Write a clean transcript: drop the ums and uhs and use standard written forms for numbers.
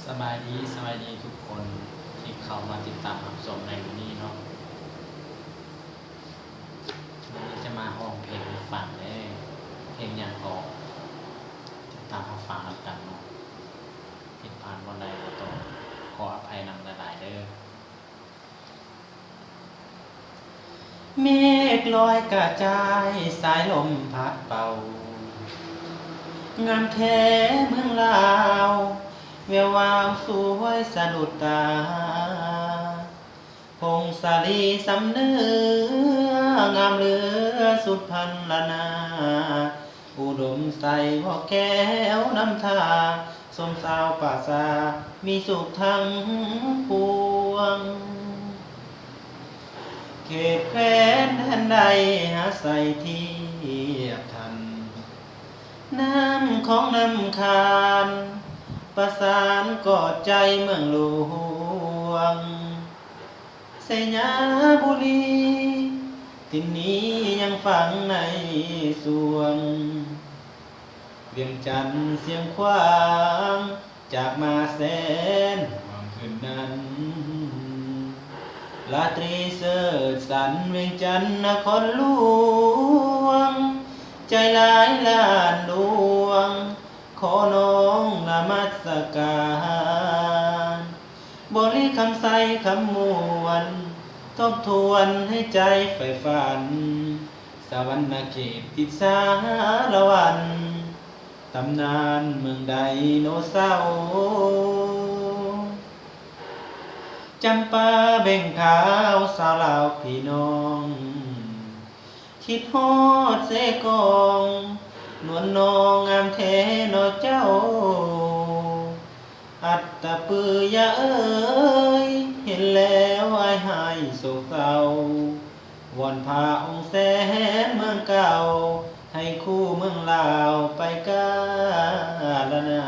สบายดีทุกคนที่เข้ามาติดตามรับชมในวันนี้เนาะวันนี้จะมาห้องเพลงให้ฟังเลยเพลงอย่างออกติดตามรับฟังแล้วกันเนาะผิดพลาดวันใดก็ต้องขออภัยนำหลายๆเด้อเมฆลอยกระจายสายลมพัดเป่างามแท้เมืองลาวแวววาวสวยสะดุดตาพงศาลีสำเนื้องามเหลือสุดพันละนาอุดมใสวอกแก้วน้ำทาสมสาวป่าซามีสุขทั้งปวงเขตแคว้นแดนใดหาใส่เทียบทันน้ำของน้ำคานประสานกอดใจเมืองหลวงสยามบุรีที่นี้ยังฝังในสวงเวียงจันทร์เสียงขวางจากมาแสนหวังคืนนั้นลาตรีเสิร์ชสันเวียงจันทร์นครหลวงใจหลายล้านดวงขอน้องนมัสการบริคำใสคำมวลทบทวนให้ใจใฝ่ฝันสวรรณเขตติดสารวันตำนานเมืองไดโนเสาร์จำปาเบ่งขาวสาวลาวพี่น้องคิดฮอดเสกองนวลนองงามแท้นอเจ้าอัตตะปือยาเอ้ยเห็นแล้วอายหายโศกเศร้าวอนพาองค์แสนเมืองเก่าให้คู่เมืองลาวไปกาลนา